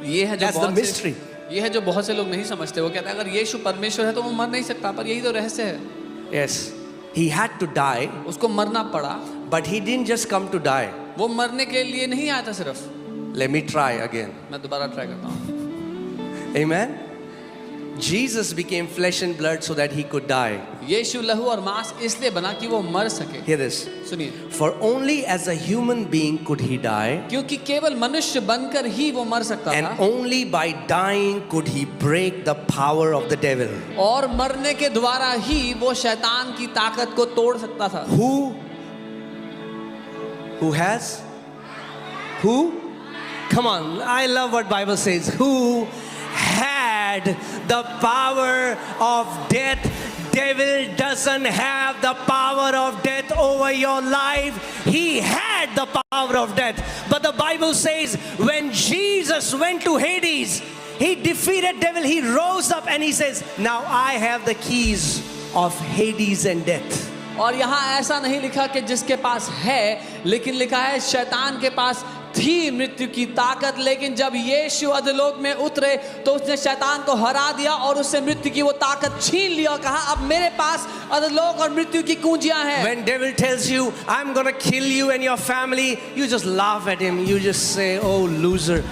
ये है जो That's the बहुत से mystery. ये है जो बहुत से लोग नहीं समझते। वो कहते हैं अगर यीशु परमेश्वर है तो वो मर नहीं सकता, पर यही तो रहस्य है। Yes, he had to die, उसको मरना पड़ा, but he didn't just come to die. वो मरने के लिए नहीं आया था सिर्फ। Let me try again. मैं दोबारा ट्राई करता हूँ। Amen. Jesus became flesh and blood so that he could die. यीशु लहू और मांस इसलिए बना कि वो मर सके। Hear this. सुनिए, For only as a human being could he die, क्योंकि केवल मनुष्य बनकर ही वो मर सकता and था, only by dying could he break the power of the devil. और मरने के द्वारा ही वो शैतान की ताकत को तोड़ सकता था। Who has? Who? Come on, I love what Bible says. Who had the power of death? Devil doesn't have the power of death over your life. He had the power of death. But the Bible says when Jesus went to Hades, he defeated devil, he rose up and he says, now I have the keys of Hades and death. और यहाँ ऐसा नहीं लिखा कि जिसके पास है, लेकिन लिखा है शैतान के पास थी मृत्यु की ताकत, लेकिन जब यीशु अधोलोक में उतरे तो उसने शैतान को हरा दिया और उससे मृत्यु की वो ताकत छीन लिया और कहा अब मेरे पास अधोलोक और मृत्यु की कुंजियां हैं। When devil tells you, I'm gonna kill you and your family, you just laugh at him. You just say, oh loser,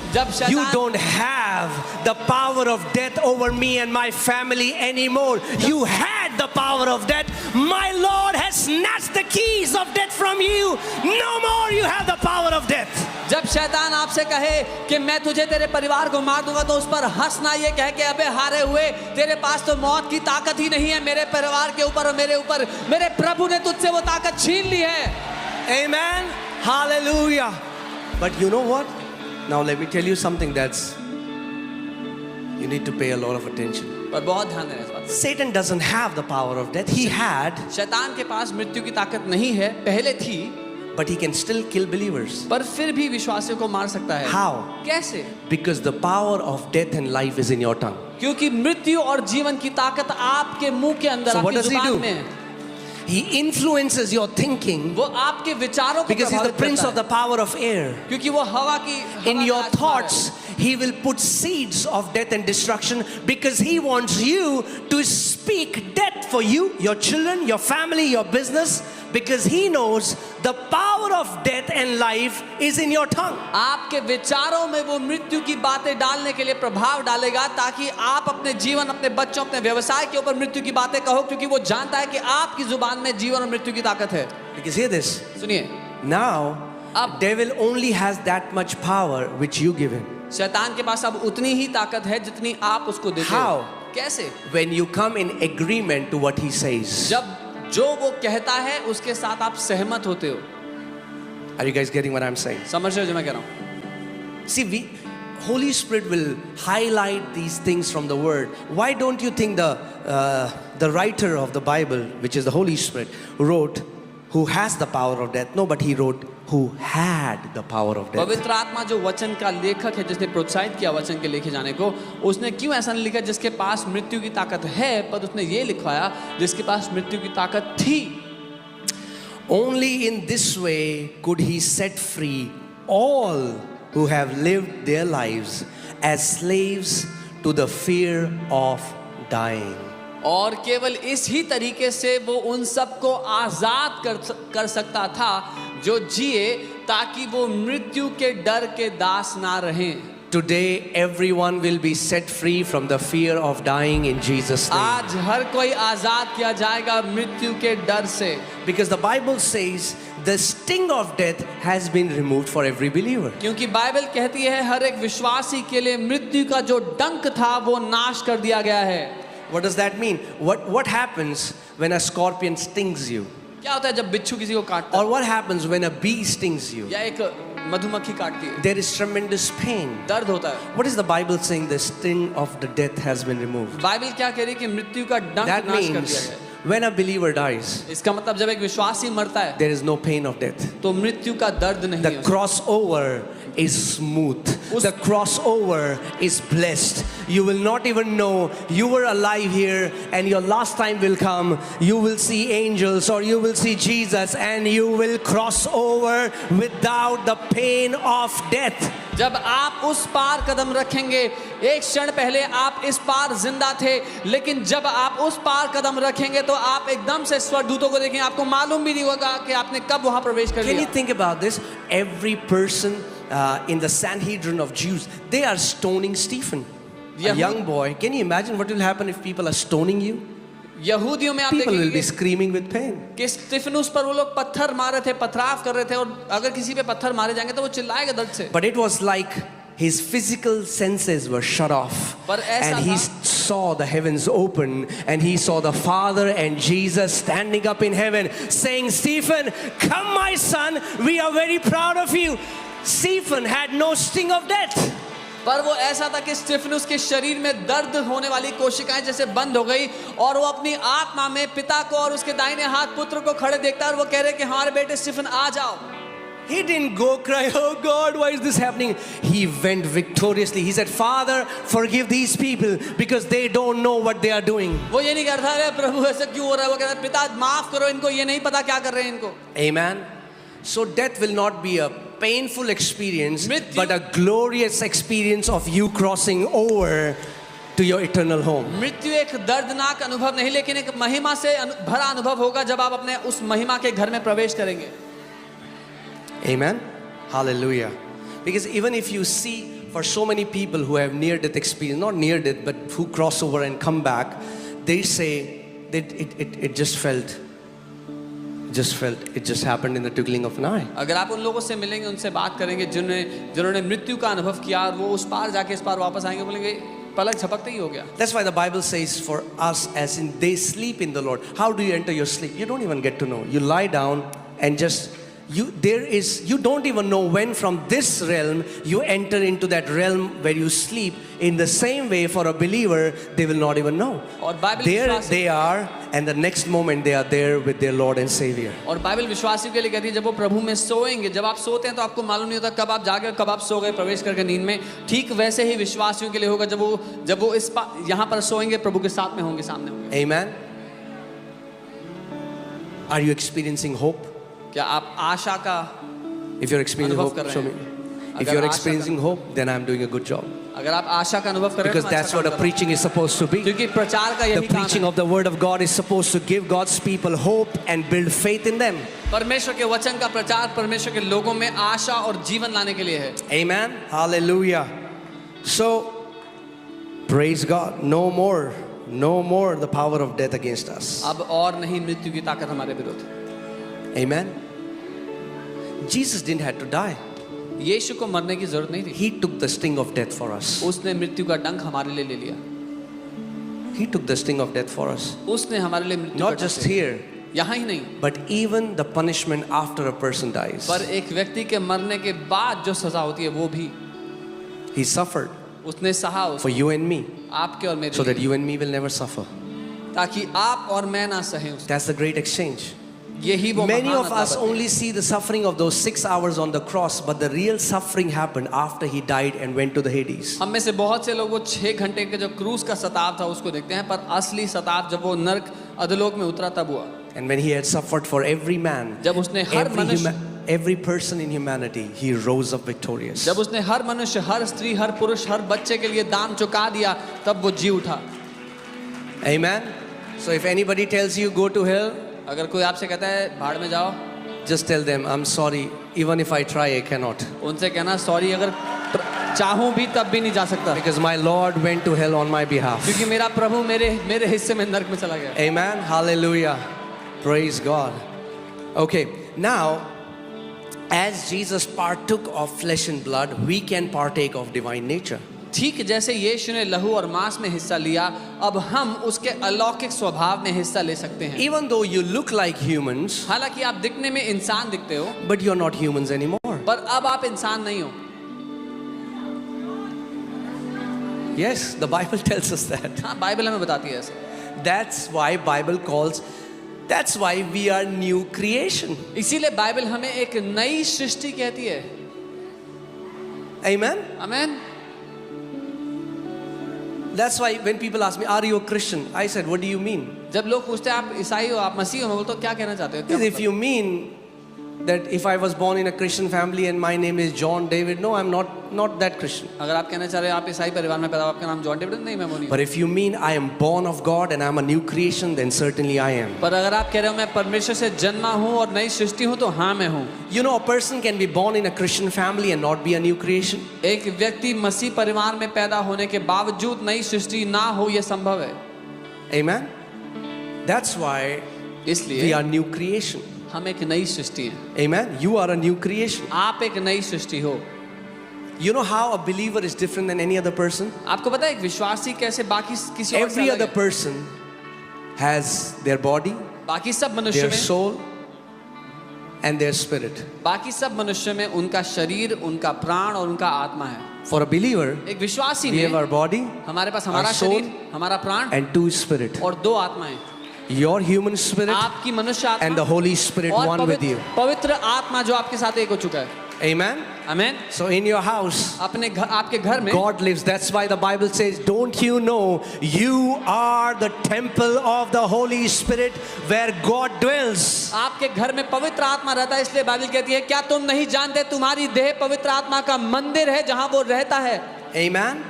you don't have the power of death over me and my family anymore. You had the power of death. My Lord has snatched the keys of death from you. No more you have the power of death. जब शैतान आपसे कहे कि मैं तुझे तेरे परिवार को मार दूंगा तो उस पर हंसना, ये कह के अबे हारे हुए, तेरे पास तो मौत की ताकत ही नहीं है मेरे परिवार के ऊपर और मेरे ऊपर, मेरे प्रभु ने तुझसे वो ताकत छीन ली है। Amen. Hallelujah. But you know what? Now let me tell you something that's you need to pay a lot of attention. पर बहुत ध्यान देना इस बात। Satan doesn't have the power of death. He had, शैतान के पास मृत्यु की ताकत नहीं है, पहले थी, but he can still kill believers. पर फिर भी विश्वासियों को मार सकता है। How? कैसे? Because the power of death and life is in your tongue. क्योंकि मृत्यु और जीवन की ताकत आपके मुंह के अंदर, So what आपकी does he जुबान do? में है। He influences your thinking वो आपके विचारों को because he's the प्रभावित prince करता of the power of air. है। क्योंकि वो हवा की In your thoughts, he will put seeds of death and destruction because he wants you to speak death for you, your children, your family, your business, because he knows the power of death and life is in your tongue. आपके विचारों में वो मृत्यु की बातें डालने के लिए प्रभाव डालेगा ताकि आप अपने जीवन, अपने बच्चों, अपने व्यवसाय के ऊपर मृत्यु की बातें कहो, क्योंकि वो जानता है कि आपकी जुबान में जीवन और मृत्यु की ताकत है। Because hear this. सुनिए, Now, devil only has that much power which you give him. शैतान के पास अब उतनी ही ताकत है जितनी आप उसको देते हो। How? कैसे? When you come in agreement to what he says. जब जो वो कहता है उसके साथ आप सहमत होते हो। Are you guys getting what I'm saying? समझ रहे हो जो मैं कह रहा हूँ? See, Holy Spirit will highlight these things from the Word. Why don't you think the writer of the Bible, which is the Holy Spirit, wrote who has the power of death? No, but he wrote who had the power of death. पवित्र आत्मा जो वचन का लेखक है, जिसने प्रोत्साहित किया वचन के लिखे जाने को, उसने क्यों ऐसा नहीं लिखा जिसके पास मृत्यु की ताकत है, पर उसने ये लिखवाया जिसके पास मृत्यु की ताकत थी। Only in this way could he set free all who have lived their lives as slaves to the fear of dying. और केवल इस ही तरीके से वो उन सबको आजाद कर सकता था जो जिए, ताकि वो मृत्यु के डर के दास ना रहें। Today, everyone will be set free from the fear of dying in Jesus' name. आज हर कोई आजाद किया जाएगा मृत्यु के डर से, Because the Bible says the sting of death has been removed for every believer. क्योंकि बाइबल कहती है हर एक विश्वासी के लिए मृत्यु का जो डंक था वो नाश कर दिया गया है। What does that mean? What happens when a scorpion stings you? क्या होता है जब बिच्छू किसी को काटता Or what happens when a bee stings you? है या एक मधुमक्खी काटती है? There is tremendous pain. दर्द होता है। What is the Bible saying? The sting of the death has been removed. Bible क्या कह रही है कि मृत्यु का डंक That नाश कर दिया means गया है। when a believer dies, इसका मतलब जब एक विश्वासी मरता है there is no pain of death. तो मृत्यु का दर्द नहीं The है। crossover is smooth. The crossover is blessed. You will not even know you were alive here and your last time will come. You will see angels or you will see Jesus and you will cross over without the pain of death. जब आप उस पार कदम रखेंगे, एक क्षण पहले आप इस पार जिंदा थे, लेकिन जब आप उस पार कदम रखेंगे तो आप एकदम से स्वर्गदूतों को देखेंगे, आपको मालूम भी नहीं होगा कि आपने कब वहां प्रवेश कर Can you लिया। think about this? Every person in the Sanhedrin of Jews, they are stoning Stephen, a young boy. Can you imagine what will happen if people are stoning you? यहूदियों में आप People will देखेंगे be screaming with pain. कि स्तिफनुस पर वो लोग पत्थर मार रहे थे, पथराव कर रहे थे, और अगर किसी पे पत्थर मारे जाएंगे तो वो चिल्लाएगा दर्द से। But it was like his physical senses were shut off, पर ऐसा and he था- saw the heavens open, and he saw the Father and Jesus standing up in heaven saying, Stephen, come my son, we are very proud of you. Stephen had no sting of death. पर वो ऐसा था कि स्तिफनुस के शरीर में दर्द होने वाली कोशिकाएं जैसे बंद हो गई, और वो अपनी आत्मा में पिता को और उसके दाहिने हाथ पुत्र को खड़े देखता है, और वो कह रहे कि हमारे बेटे स्टीफन आ जाओ। He didn't go cry, oh God, why is this happening? He went victoriously. He said, Father, forgive these people because they don't know what they are doing. वो ये नहीं करता अरे प्रभु ऐसा क्यों हो रहा है, वो कहता है पिता माफ करो इनको, ये नहीं पता क्या कर रहे हैं इनको। Amen. So death will not be a painful experience, मृत्यु- but a glorious experience of you crossing over to your eternal home. मृत्यु एक दर्दनाक अनुभव नहीं, लेकिन एक महिमा से भरा अनुभव होगा जब आप अपने उस महिमा के घर में प्रवेश करेंगे। Amen. Hallelujah. Because even if you see for so many people who have near death experience, not near death, but who cross over and come back, they say that it just felt, it just happened in the twinkling of an eye. अगर आप उन लोगों से मिलेंगे, उनसे बात करेंगे जिन्होंने मृत्यु का अनुभव किया, और वो उस पार जाके इस पार वापस आएंगे, बोलेंगे पलक झपकते ही हो गया। That's why the Bible says for us, as in they sleep in the Lord. How do you enter your sleep? You don't even get to know. You lie down and just you don't even know when from this realm you enter into that realm where you sleep. In the same way, for a believer, they will not even know. और Bible There विश्वासी- they are, and the next moment they are there with their Lord and Savior. और Bible विश्वासियों के लिए कहती है जब वो प्रभु में सोएंगे, जब आप सोते हैं तो आपको मालूम नहीं होता कब आप जागे और कब आप सो गए प्रवेश करके नींद में। ठीक वैसे ही विश्वासियों के लिए होगा जब वो यहाँ पर सोएंगे, प्रभु के साथ में होंगे, सामने होंगे। Amen. Are you experiencing hope? क्या आप आशा का If you're experiencing अनुभव hope, कर रहे show me. हैं? If अगर you're Asha experiencing hope, then I'm doing a good job. अगर आप आशा का अनुभव कर रहे हैं Because तो that's अच्छा what a काम कर रहे preaching is supposed to हैं। be. क्योंकि प्रचार का The यही काम preaching है। of the word of God is supposed to give God's people hope and build faith in them. परमेश्वर के वचन का प्रचार परमेश्वर के लोगों में आशा और जीवन लाने के लिए है। Amen. Hallelujah. So, praise God. No more the power of death against us. अब और नहीं मृत्यु की ताकत हमारे विरुद्ध। Amen. Jesus didn't have to die. यीशु को मरने की जरूरत नहीं थी, He took the sting of death for us. उसने मृत्यु का डंक हमारे लिए ले लिया। He took the sting of death for us. उसने हमारे लिए मृत्यु Not का just डंक ले लिया। here, यहाँ ही नहीं, but even the punishment after a person dies. पर एक व्यक्ति के मरने के बाद जो सजा होती है वो भी He suffered उसने सहा, for you and me, आपके और मेरे so that लिए, you and me will never suffer. ताकि आप और मैं ना सहे उसको। That's the great exchange. यही वो Many महान of us अदालत है। only see the suffering of those 6 hours on the cross, but the real suffering happened after he died and went to the Hades. हम में से बहुत से लोग वो 6 घंटे के जो क्रूस का सताव था उसको देखते हैं, पर असली सताव जब वो नर्क अधोलोक में उतरा तब हुआ। And when he had suffered for every man, जब उसने हर मनुष्य, every person in humanity, he rose up victorious. जब उसने हर मनुष्य, हर स्त्री, हर पुरुष, हर बच्चे के लिए दाम चुका दिया, तब वो जी उठा। Amen. So if anybody tells you go to hell, अगर कोई आपसे कहता है भाड़ में जाओ, just tell them, I'm sorry, even if I try, I cannot. उनसे कहना सॉरी, अगर चाहूं भी तब भी नहीं जा सकता, Because my Lord went to hell on my behalf. क्योंकि मेरा प्रभु मेरे हिस्से में नरक में चला गया। Amen. Hallelujah. Praise God. Okay, now, as Jesus partook of flesh and blood, we can partake of divine nature. ठीक जैसे यीशु ने लहू और मांस में हिस्सा लिया, अब हम उसके अलौकिक स्वभाव में हिस्सा ले सकते हैं। Even though you look like humans, हालांकि आप दिखने में इंसान दिखते हो, but you're not humans anymore. पर अब आप इंसान नहीं हो। Yes, the Bible tells us that. हाँ, बाइबल हमें बताती है ऐसा। That's why we are new creation. इसीलिए बाइबल हमें एक नई सृष्टि कहती है। Amen. आमीन। That's why when people ask me, are you a Christian? I said, what do you mean? जब लोग पूछते हैं आप ईसाई हो, आप मसीह हो, मैं बोलता हूँ क्या कहना चाहते हो? क्या Because if मतलब? you mean that if I was born in a Christian family and my name is John David, no, I'm not that Christian. अगर आप कहना चाह रहे हैं आप ईसाई परिवार में पैदा हुए, आपका नाम जॉन डेविड नहीं, मैं वो नहीं हूँ। But if you mean I am born of God and I'm a new creation, then certainly I am. पर अगर आप कह रहे हो मैं परमेश्वर से जन्मा हूँ और नई सृष्टि हूँ, तो हाँ मैं हूँ। You know, a person can be born in a Christian family and not be a new creation. एक व्यक्ति मसीह परिवार में पैदा होने के बावजूद नई सृष्टि ना हो, यह संभव है। Amen? That's why we इसलिए are new creation. हम एक नई सृष्टि हैं। Amen? You are a new creation. आप एक नई सृष्टि हो। You know how a believer is different than any other person? आपको पता है एक विश्वासी कैसे बाकी किसी और से Every अलग other है? person has their body, बाकी सब मनुष्य their में soul, and their spirit. बाकी सब मनुष्य में उनका शरीर, उनका प्राण और उनका आत्मा है। For a believer, एक विश्वासी we have में our body हमारे पास हमारा our soul, शरीर, हमारा प्राण and two spirit. और दो आत्माएं। Your human spirit आपकी मनुष्य आत्मा and the Holy Spirit और one with you. पवित्र आत्मा जो आपके साथ एक हो चुका है। Amen? आमीन। So in your house, आपके घर में God lives. That's why the Bible says, don't you know you are the temple of the Holy Spirit where God dwells. आपके घर में पवित्र आत्मा रहता है, इसलिए बाइबल कहती है क्या तुम नहीं जानते तुम्हारी देह पवित्र आत्मा का मंदिर है जहां वो रहता है। Amen?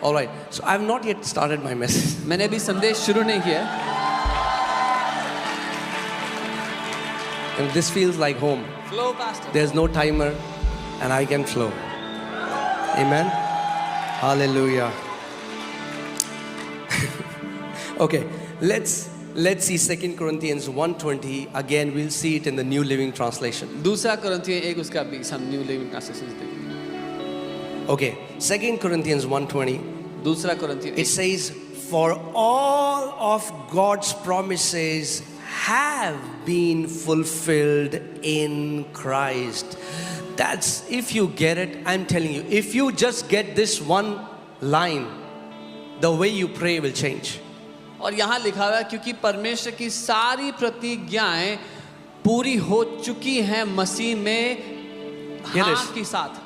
All right. So I have not yet started my message. मैंने अभी संदेश शुरू नहीं किया। And this feels like home. Flow pastor. There's no timer and I can flow. Amen? Hallelujah. Okay, let's see 2 Corinthians 1:20. Again, we'll see it in the New Living Translation. दूसरा कुरिन्थियों 1 उसका 20 हम new living translation देखेंगे। Okay, 2 Corinthians 1:20. दूसरा कुरिन्थियों It says, for all of God's promises have been fulfilled in Christ. That's, if you get it, I'm telling you, if you just get this one line, the way you pray will change. और यहाँ लिखा हुआ है क्योंकि परमेश्वर की सारी प्रतिज्ञाएं पूरी हो चुकी हैं मसीह में हाँ के साथ।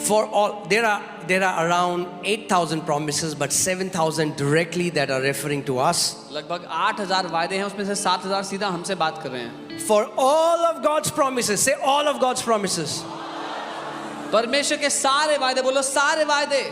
For all, there are around 8,000 promises, but 7,000 directly that are referring to us. लगभग 8,000 वायदे हैं, उसमें से 7,000 सीधा हमसे बात कर रहे हैं। For all of God's promises, say all of God's promises. परमेश्वर के सारे वायदे, बोलो सारे वायदे।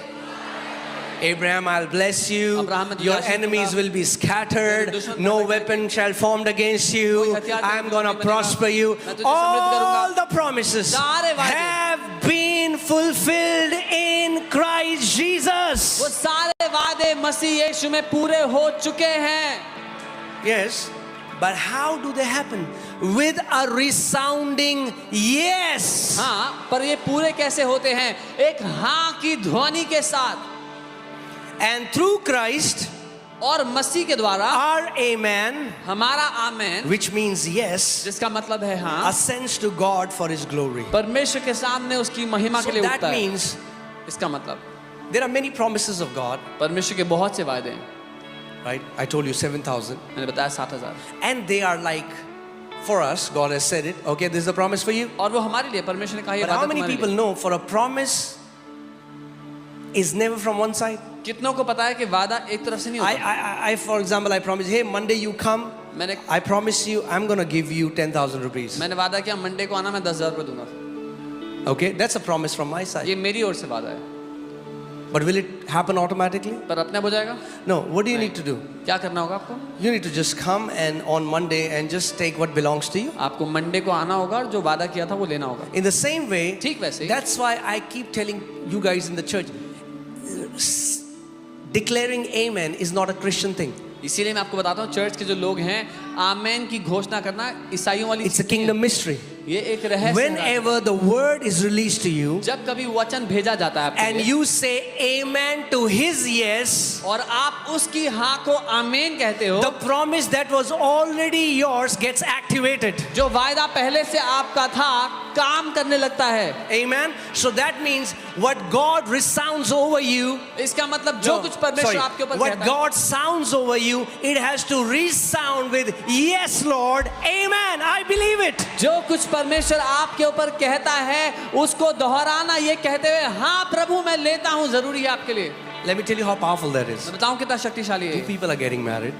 Abraham, I'll bless you. Abraham, Your enemies will be scattered. No weapon shall formed against you. I'm going to prosper you. All the promises have been fulfilled in Christ Jesus. वो सारे वादे मसीह यीशु में पूरे हो चुके हैं। Yes, but how do they happen? With a resounding yes. हाँ, पर ये पूरे कैसे होते हैं? एक हाँ की ध्वनि के साथ। And through Christ, और मसीह के द्वारा our amen, हमारा आमेन, which means yes, जिसका मतलब है हाँ, ascends to God for His glory. परमेश्वर के सामने उसकी महिमा So के लिए that उठता है। means इसका मतलब there are many promises of God, परमेश्वर के बहुत से वायदे हैं। right? I told you 7,000. मैंने बताया 7,000। And they are like, for us, God has said it. Okay, this is the promise for you. और वो हमारे लिए परमेश्वर ने कहा ये But how वादा many तुम्हारे people लिए। know for a promise is never from one side? कितनों को पता है कि वादा एक तरफ से नहीं होता। I, for example, I promise, hey, Monday you come. मैंने I promise you, I'm going to give you 10,000 rupees. मैंने वादा किया मंडे को आना, मैं 10,000 रुपये दूंगा। Okay, that's a promise from my side. ये मेरी ओर से वादा है। But will it happen automatically? पर अपने आप हो जाएगा? No. What do you need to do? क्या करना होगा आपको? You need to just come and on Monday and just take what belongs to you. आपको मंडे को आना होगा और जो वादा किया था वो लेना होगा। In the same way, ठीक वैसे ही। that's why I keep telling you guys in the church, declaring amen is not a Christian thing. इसीलिए मैं आपको बताता हूँ चर्च के जो लोग हैं आमेन की घोषणा करना ईसाइयों वाली It's a kingdom mystery. ये एक रहस्य है। Whenever the word is released to you जब कभी वचन भेजा जाता है आपके and लिए, you say amen to his yes, और आप उसकी हाँ को आमेन कहते हो, the promise that was already yours gets activated. जो वायदा पहले से आपका था काम करने लगता है। Amen. So that means what God resounds over you, इसका मतलब जो कुछ परमेश्वर आपके ऊपर what कहता है, God sounds over you, it has to resound with yes, Lord, amen. I believe it. जो कुछ परमेश्वर आपके ऊपर कहता है उसको दोहराना ये कहते हुए हाँ प्रभु मैं लेता हूँ जरूरी है आपके लिए। Let me tell you how powerful that is. मैं बताऊँ कितना शक्तिशाली है। Two people are getting married.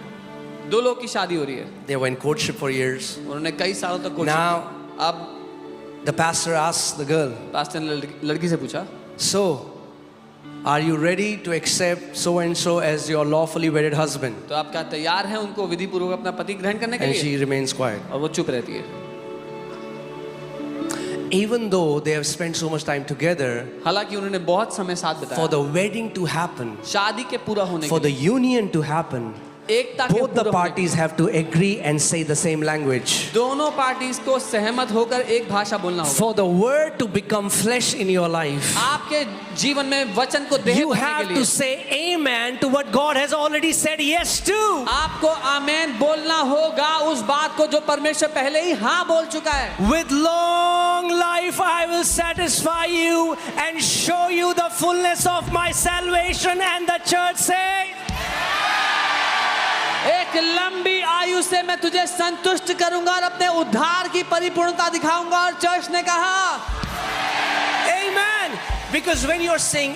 दो लोग की शादी हो रही है, They were in courtship for years. उन्होंने कई सालों तक कोशिश Now अब The pastor asked the girl, pastor ने लड़की से पूछा, so, are you ready to accept so and so as your lawfully wedded husband? तो आप क्या तैयार हैं उनको विधि पूर्वक अपना पति ग्रहण करने के And लिए? she remains quiet. और वो चुप रहती है। Even though they have spent so much time together, हालांकि उन्होंने बहुत समय साथ for बिताया, the wedding to happen, शादी के पूरा होने for के the लिए, union to happen, एकता के both the पूरा होने parties have to agree and say the same language. के लिए, दोनों पार्टीज को सहमत होकर एक भाषा बोलना होगा। For the word to become flesh in your life, आपके जीवन में वचन को देह you बनने have के to लिए say amen to what God has already said yes to. आपको आमेन बोलना होगा उस बात को जो परमेश्वर पहले ही हाँ बोल चुका है। With long life I will satisfy you and show you the fullness of my salvation. And the church say, एक लंबी आयु से मैं तुझे संतुष्ट करूंगा और अपने उद्धार की परिपूर्णता दिखाऊंगा। और चर्च ने कहा amen. Because when you're saying